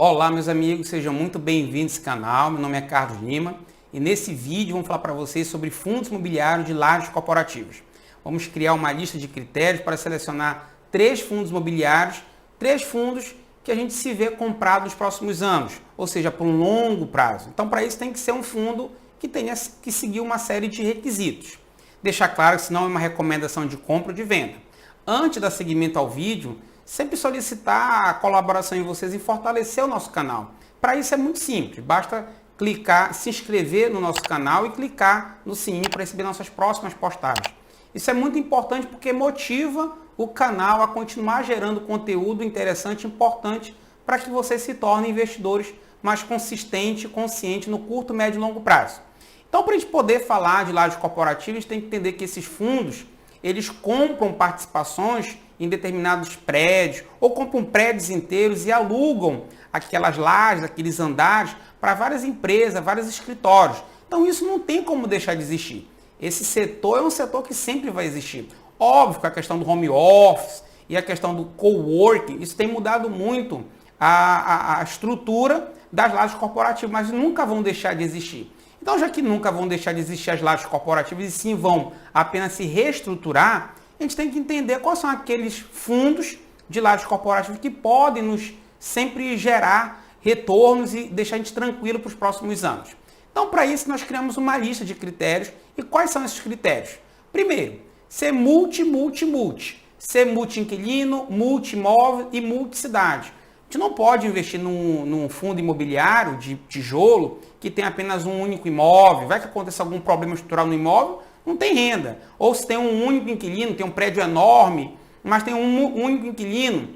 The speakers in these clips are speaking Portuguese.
Olá, meus amigos, sejam muito bem-vindos ao canal. Meu nome é Carlos Lima e nesse vídeo vamos falar para vocês sobre fundos imobiliários de lajes corporativas. Vamos criar uma lista de critérios para selecionar 3 fundos imobiliários, 3 fundos que a gente se vê comprado nos próximos anos, ou seja, por um longo prazo. Então, para isso tem que ser um fundo que tenha que seguir uma série de requisitos. Deixar claro que isso não é uma recomendação de compra ou de venda. Antes de dar seguimento ao vídeo, sempre solicitar a colaboração de vocês em fortalecer o nosso canal. Para isso é muito simples, basta clicar, se inscrever no nosso canal e clicar no sininho para receber nossas próximas postagens. Isso é muito importante porque motiva o canal a continuar gerando conteúdo interessante e importante para que vocês se tornem investidores mais consistentes e conscientes no curto, médio e longo prazo. Então, para a gente poder falar de lajes corporativas, a gente tem que entender que esses fundos, eles compram participações em determinados prédios ou compram prédios inteiros e alugam aquelas lajes, aqueles andares para várias empresas, vários escritórios. Então isso não tem como deixar de existir. Esse setor é um setor que sempre vai existir. Óbvio que a questão do home office e a questão do coworking, isso tem mudado muito a estrutura das lajes corporativas, mas nunca vão deixar de existir. Então, já que nunca vão deixar de existir as lajes corporativas e sim vão apenas se reestruturar, a gente tem que entender quais são aqueles fundos de lajes corporativas que podem nos sempre gerar retornos e deixar a gente tranquilo para os próximos anos. Então, para isso, nós criamos uma lista de critérios. E quais são esses critérios? Primeiro, ser multi. Ser multi-inquilino, multi-imóvel e multi-cidade. A gente não pode investir num fundo imobiliário de tijolo que tem apenas um único imóvel. Vai que aconteça algum problema estrutural no imóvel, não tem renda. Ou se tem um único inquilino, tem um prédio enorme, mas tem um único inquilino.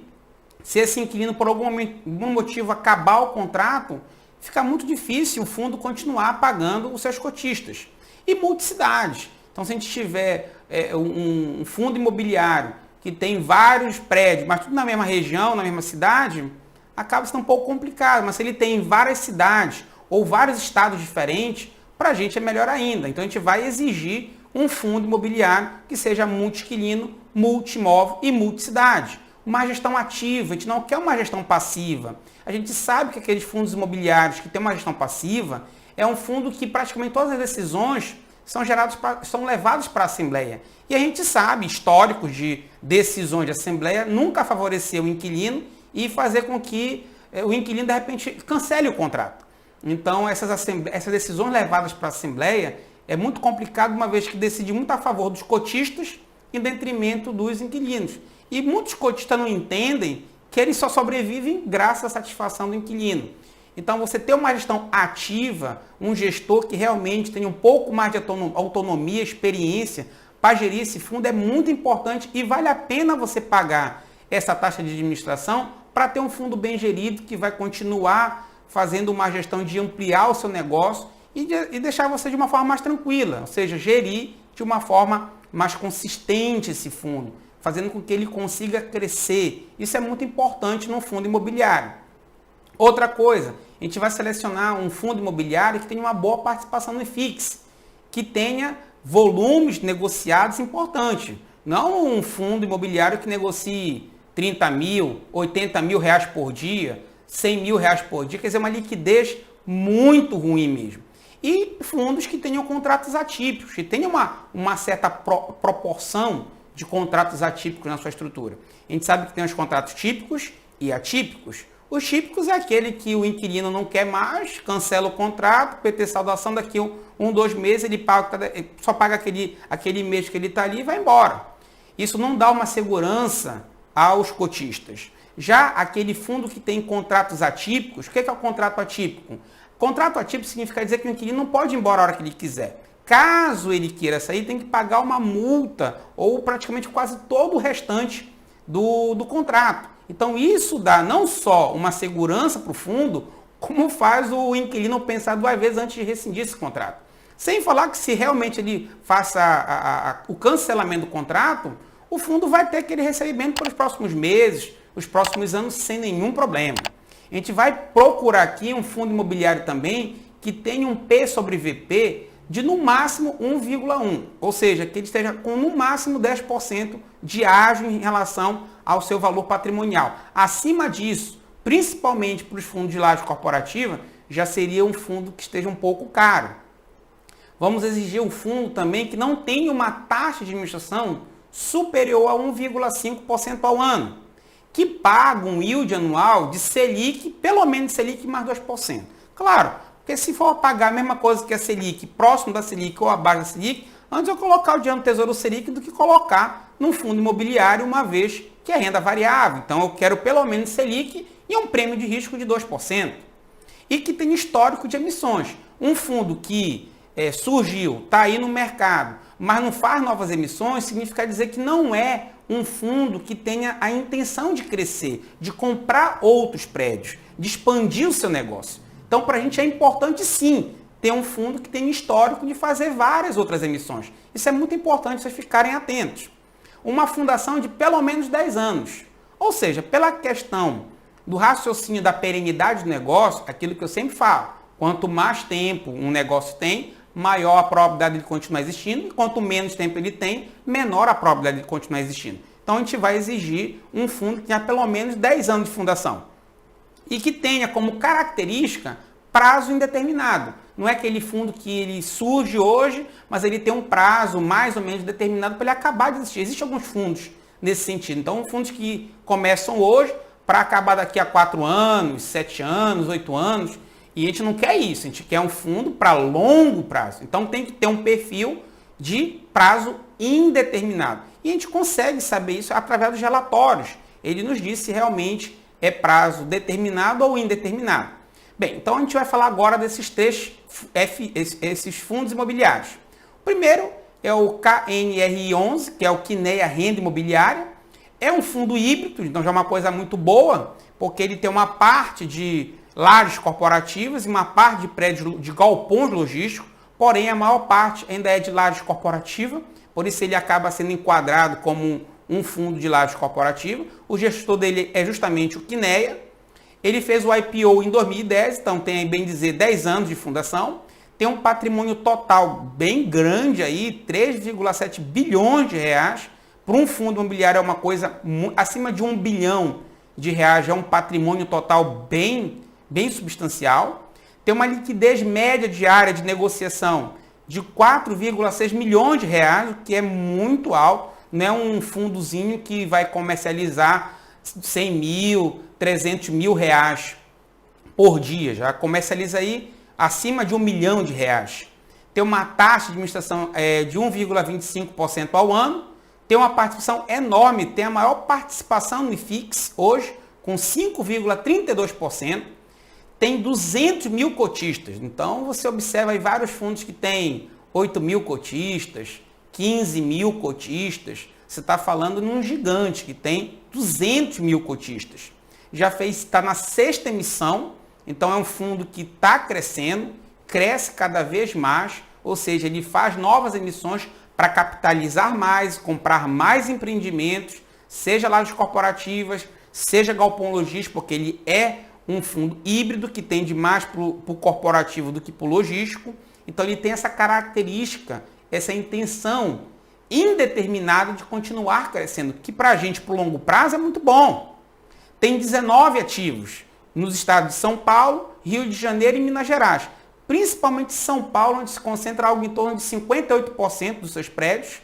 Se esse inquilino, por algum motivo, acabar o contrato, fica muito difícil o fundo continuar pagando os seus cotistas. E multicidades. Então, se a gente tiver um fundo imobiliário que tem vários prédios, mas tudo na mesma região, na mesma cidade, acaba sendo um pouco complicado. Mas se ele tem várias cidades ou vários estados diferentes, para a gente é melhor ainda. Então, a gente vai exigir um fundo imobiliário que seja multi-inquilino, multi-imóvel e multicidade. Uma gestão ativa, a gente não quer uma gestão passiva. A gente sabe que aqueles fundos imobiliários que têm uma gestão passiva é um fundo que praticamente todas as decisões são levadas para a Assembleia. E a gente sabe, históricos de decisões de Assembleia nunca favoreceu o inquilino e fazer com que o inquilino, de repente, cancele o contrato. Então, essas decisões levadas para a Assembleia é muito complicado, uma vez que decide muito a favor dos cotistas em detrimento dos inquilinos. E muitos cotistas não entendem que eles só sobrevivem graças à satisfação do inquilino. Então, você ter uma gestão ativa, um gestor que realmente tem um pouco mais de autonomia, experiência para gerir esse fundo é muito importante e vale a pena você pagar essa taxa de administração para ter um fundo bem gerido que vai continuar fazendo uma gestão de ampliar o seu negócio e deixar você de uma forma mais tranquila, ou seja, gerir de uma forma mais consistente esse fundo, fazendo com que ele consiga crescer. Isso é muito importante no fundo imobiliário. Outra coisa, a gente vai selecionar um fundo imobiliário que tenha uma boa participação no IFIX, que tenha volumes negociados importantes. Não um fundo imobiliário que negocie 30 mil, 80 mil reais por dia, 100 mil reais por dia, quer dizer, uma liquidez muito ruim mesmo. E fundos que tenham contratos atípicos, que tenham uma certa proporção de contratos atípicos na sua estrutura. A gente sabe que tem os contratos típicos e atípicos. Os típicos é aquele que o inquilino não quer mais, cancela o contrato, PT saudação, daqui 2 meses ele só paga aquele mês que ele está ali e vai embora. Isso não dá uma segurança aos cotistas. Já aquele fundo que tem contratos atípicos, o que é o contrato atípico? Contrato atípico significa dizer que o inquilino não pode ir embora a hora que ele quiser. Caso ele queira sair, tem que pagar uma multa ou praticamente quase todo o restante do contrato. Então isso dá não só uma segurança para o fundo, como faz o inquilino pensar 2 vezes antes de rescindir esse contrato. Sem falar que se realmente ele faça o cancelamento do contrato, o fundo vai ter aquele recebimento pelos próximos meses, os próximos anos, sem nenhum problema. A gente vai procurar aqui um fundo imobiliário também que tenha um P sobre VP de no máximo 1,1, ou seja, que ele esteja com no máximo 10% de ágio em relação ao seu valor patrimonial. Acima disso, principalmente para os fundos de laje corporativa, já seria um fundo que esteja um pouco caro. Vamos exigir um fundo também que não tenha uma taxa de administração superior a 1,5% ao ano, que paga um yield anual de Selic, pelo menos Selic mais 2%. Claro, porque se for pagar a mesma coisa que a Selic, próximo da Selic ou abaixo da Selic, antes eu colocar o dinheiro no Tesouro Selic do que colocar num fundo imobiliário, uma vez que é renda variável. Então eu quero pelo menos Selic e um prêmio de risco de 2%. E que tem histórico de emissões. Um fundo que surgiu, está aí no mercado, mas não faz novas emissões, significa dizer que não é um fundo que tenha a intenção de crescer, de comprar outros prédios, de expandir o seu negócio. Então, para a gente é importante, sim, ter um fundo que tenha histórico de fazer várias outras emissões. Isso é muito importante vocês ficarem atentos. Uma fundação de pelo menos 10 anos. Ou seja, pela questão do raciocínio da perenidade do negócio, aquilo que eu sempre falo, quanto mais tempo um negócio tem, maior a probabilidade de continuar existindo, e quanto menos tempo ele tem, menor a probabilidade de continuar existindo. Então a gente vai exigir um fundo que tenha pelo menos 10 anos de fundação e que tenha como característica prazo indeterminado. Não é aquele fundo que ele surge hoje, mas ele tem um prazo mais ou menos determinado para ele acabar de existir. Existem alguns fundos nesse sentido. Então, fundos que começam hoje para acabar daqui a 4 anos, 7 anos, 8 anos. E a gente não quer isso, a gente quer um fundo para longo prazo. Então tem que ter um perfil de prazo indeterminado. E a gente consegue saber isso através dos relatórios. Ele nos diz se realmente é prazo determinado ou indeterminado. Bem, então a gente vai falar agora desses três esses fundos imobiliários. O primeiro é o KNRI11, que é o Kinea Renda Imobiliária. É um fundo híbrido, então já é uma coisa muito boa, porque ele tem uma parte de lajes corporativas e uma parte de prédios de galpões logísticos, porém a maior parte ainda é de lajes corporativa, por isso ele acaba sendo enquadrado como um fundo de lajes corporativa. O gestor dele é justamente o Kinea. Ele fez o IPO em 2010, então tem, bem dizer, 10 anos de fundação. Tem um patrimônio total bem grande aí, 3,7 bilhões de reais. Para um fundo imobiliário é uma coisa acima de 1 bilhão de reais, é um patrimônio total bem substancial. Tem uma liquidez média diária de negociação de 4,6 milhões de reais, o que é muito alto. Não é um fundozinho que vai comercializar 100 mil, 300 mil reais por dia. Já comercializa aí acima de 1 milhão de reais. Tem uma taxa de administração de 1,25% ao ano. Tem uma participação enorme, tem a maior participação no IFIX hoje, com 5,32%. Tem 200 mil cotistas. Então, você observa aí vários fundos que têm 8 mil cotistas, 15 mil cotistas. Você está falando num gigante que tem 200 mil cotistas. Está na 6ª emissão, então é um fundo que está crescendo, cresce cada vez mais, ou seja, ele faz novas emissões para capitalizar mais, comprar mais empreendimentos, seja lajes corporativas, seja galpão logístico, porque ele é um fundo híbrido que tende mais para o corporativo do que para o logístico. Então ele tem essa característica, essa intenção indeterminada de continuar crescendo, que para a gente, para o longo prazo, é muito bom. Tem 19 ativos nos estados de São Paulo, Rio de Janeiro e Minas Gerais. Principalmente São Paulo, onde se concentra algo em torno de 58% dos seus prédios.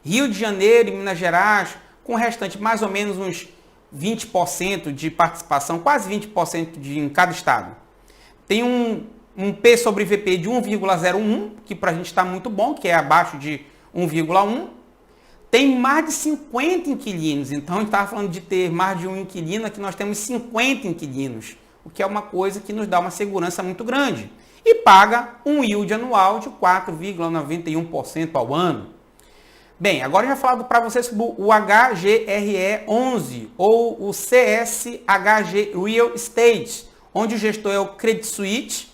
Rio de Janeiro e Minas Gerais, com o restante mais ou menos uns 20% de participação, quase 20% em cada estado. Tem um P sobre VP de 1,01, que para a gente está muito bom, que é abaixo de 1,1. Tem mais de 50 inquilinos, então a gente estava falando de ter mais de um inquilino, aqui nós temos 50 inquilinos, o que é uma coisa que nos dá uma segurança muito grande. E paga um yield anual de 4,91% ao ano. Bem, agora eu já falado para vocês sobre o HGRE11 ou o CSHG Real Estate, onde o gestor é o Credit Suisse,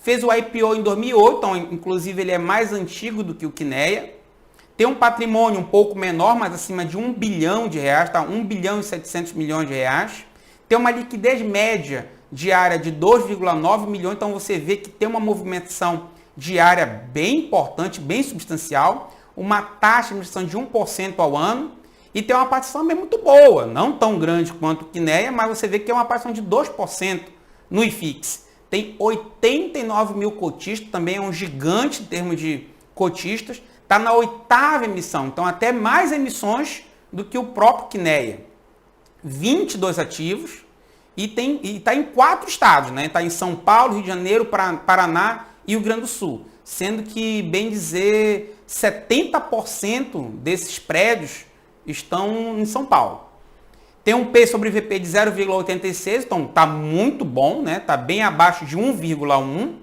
fez o IPO em 2008, então inclusive ele é mais antigo do que o Kinea. Tem um patrimônio um pouco menor, mas acima de 1 bilhão de reais, tá? 1 bilhão e 700 milhões de reais. Tem uma liquidez média diária de 2,9 milhões, então você vê que tem uma movimentação diária bem importante, bem substancial, uma taxa de administração de 1% ao ano E tem uma participação também muito boa, não tão grande quanto o Kinea, mas você vê que é uma participação de 2% no IFIX. Tem 89 mil cotistas, também é um gigante em termos de cotistas. Está na 8ª emissão, então até mais emissões do que o próprio Kinea. 22 ativos e está em 4 estados, né? Está em São Paulo, Rio de Janeiro, Paraná e Rio Grande do Sul. Sendo que, bem dizer, 70% desses prédios estão em São Paulo. Tem um P sobre VP de 0,86, então está muito bom, né? Está bem abaixo de 1,1.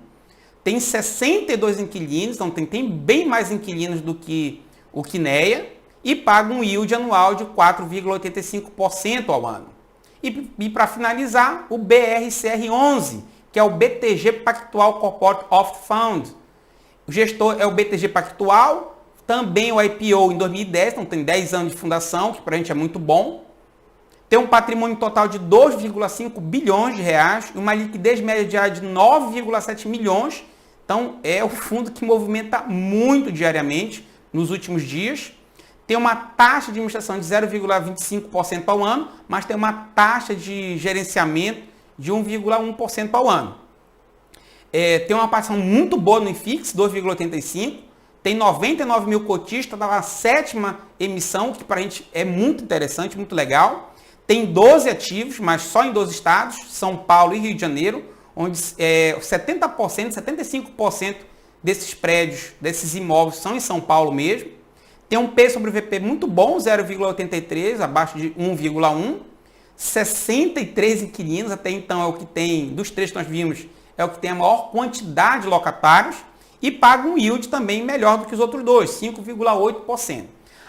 Tem 62 inquilinos, então tem bem mais inquilinos do que o Kinea e paga um yield anual de 4,85% ao ano. E para finalizar, o BRCR11, que é o BTG Pactual Corporate Office Fund. O gestor é o BTG Pactual, também o IPO em 2010, então tem 10 anos de fundação, que para a gente é muito bom. Tem um patrimônio total de 2,5 bilhões de reais e uma liquidez média diária de 9,7 milhões. Então é o fundo que movimenta muito diariamente nos últimos dias. Tem uma taxa de administração de 0,25% ao ano, mas tem uma taxa de gerenciamento de 1,1% ao ano. Tem uma participação muito boa no IFIX, 2,85%. Tem 99 mil cotistas, está na 7ª emissão, que para a gente é muito interessante, muito legal. Tem 12 ativos, mas só em 12 estados, São Paulo e Rio de Janeiro, onde 70%, 75% desses prédios, desses imóveis são em São Paulo mesmo. Tem um P sobre VP muito bom, 0,83, abaixo de 1,1. 63 inquilinos, até então é o que tem, dos 3 que nós vimos, é o que tem a maior quantidade de locatários. E paga um yield também melhor do que os outros dois, 5,8%.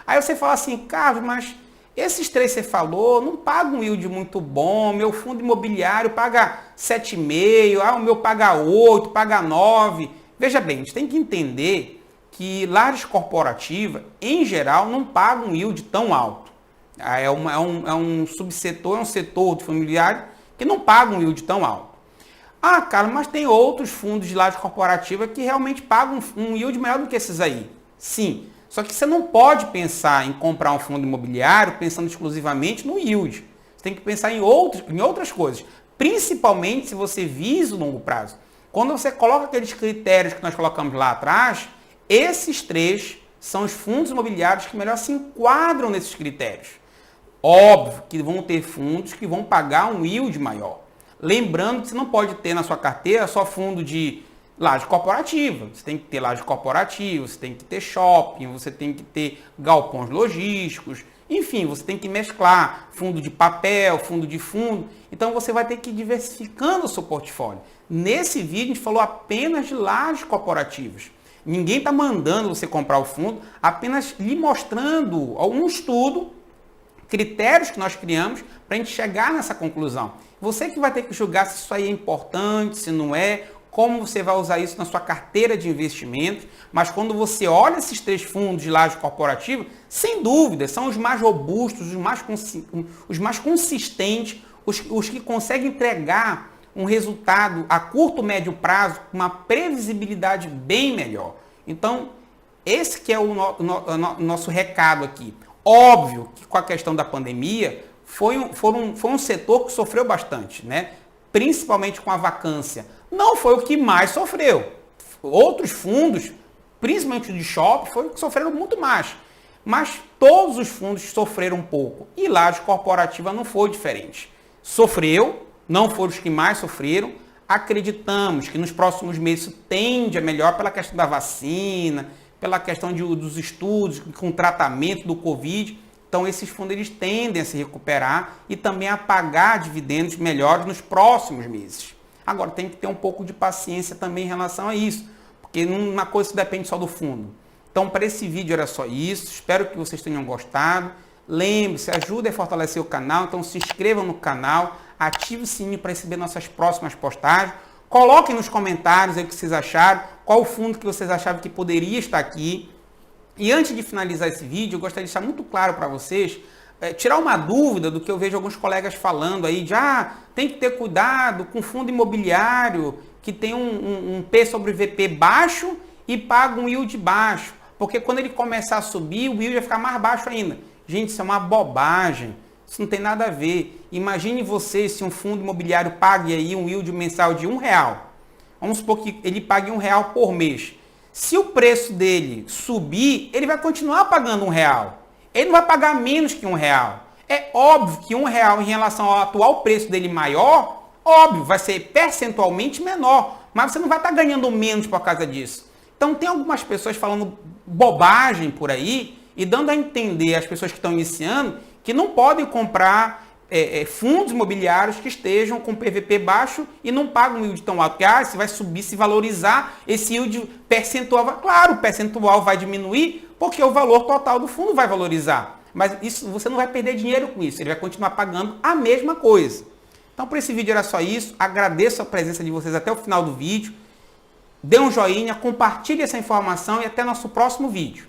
Aí você fala assim, Carlos, mas esses 3 que você falou não pagam um yield muito bom, meu fundo imobiliário paga 7,5%, o meu paga 8%, paga 9%. Veja bem, a gente tem que entender que lajes corporativas, em geral, não pagam um yield tão alto. É um subsetor, é um setor de fundo imobiliário que não paga um yield tão alto. Ah, cara, mas tem outros fundos de laje corporativa que realmente pagam um yield maior do que esses aí. Sim, só que você não pode pensar em comprar um fundo imobiliário pensando exclusivamente no yield. Você tem que pensar em outras coisas, principalmente se você visa o longo prazo. Quando você coloca aqueles critérios que nós colocamos lá atrás, esses 3 são os fundos imobiliários que melhor se enquadram nesses critérios. Óbvio que vão ter fundos que vão pagar um yield maior. Lembrando que você não pode ter na sua carteira só fundo de laje corporativa. Você tem que ter laje corporativa, você tem que ter shopping, você tem que ter galpões logísticos. Enfim, você tem que mesclar fundo de papel, fundo de fundo. Então você vai ter que ir diversificando o seu portfólio. Nesse vídeo a gente falou apenas de lajes corporativas. Ninguém está mandando você comprar o fundo, apenas lhe mostrando um estudo, critérios que nós criamos para a gente chegar nessa conclusão. Você que vai ter que julgar se isso aí é importante, se não é, como você vai usar isso na sua carteira de investimentos. Mas quando você olha esses 3 fundos de laje corporativa, sem dúvida, são os mais robustos, os mais consistentes, os que conseguem entregar um resultado a curto, médio prazo, uma previsibilidade bem melhor. Então, esse que é o nosso recado aqui. Óbvio que com a questão da pandemia, foi um setor que sofreu bastante, né? Principalmente com a vacância. Não foi o que mais sofreu. Outros fundos, principalmente de shopping, foi o que sofreram muito mais. Mas todos os fundos sofreram um pouco. E laje corporativa não foi diferente. Sofreu, não foram os que mais sofreram. Acreditamos que nos próximos meses isso tende a melhorar pela questão da vacina, pela questão dos estudos com tratamento do Covid. Então, esses fundos eles tendem a se recuperar e também a pagar dividendos melhores nos próximos meses. Agora, tem que ter um pouco de paciência também em relação a isso, porque uma coisa depende só do fundo. Então, para esse vídeo era só isso. Espero que vocês tenham gostado. Lembre-se, ajude a fortalecer o canal. Então, se inscrevam no canal, ative o sininho para receber nossas próximas postagens. Coloquem nos comentários aí o que vocês acharam, qual o fundo que vocês achavam que poderia estar aqui. E antes de finalizar esse vídeo, eu gostaria de deixar muito claro para vocês, tirar uma dúvida do que eu vejo alguns colegas falando aí, de tem que ter cuidado com fundo imobiliário que tem um P sobre VP baixo e paga um yield baixo, porque quando ele começar a subir, o yield vai ficar mais baixo ainda. Gente, isso é uma bobagem. Isso não tem nada a ver. Imagine você se um fundo imobiliário pague aí um yield mensal de R$1. Vamos supor que ele pague R$1 por mês. Se o preço dele subir, ele vai continuar pagando R$1. Ele não vai pagar menos que R$1. É óbvio que R$1 em relação ao atual preço dele maior, óbvio, vai ser percentualmente menor. Mas você não vai estar ganhando menos por causa disso. Então tem algumas pessoas falando bobagem por aí e dando a entender às pessoas que estão iniciando que não podem comprar fundos imobiliários que estejam com PVP baixo e não pagam um yield tão alto. Porque se vai subir, se valorizar, esse yield percentual, claro, o percentual vai diminuir porque o valor total do fundo vai valorizar. Mas isso, você não vai perder dinheiro com isso, ele vai continuar pagando a mesma coisa. Então, por esse vídeo era só isso. Agradeço a presença de vocês até o final do vídeo. Dê um joinha, compartilhe essa informação e até nosso próximo vídeo.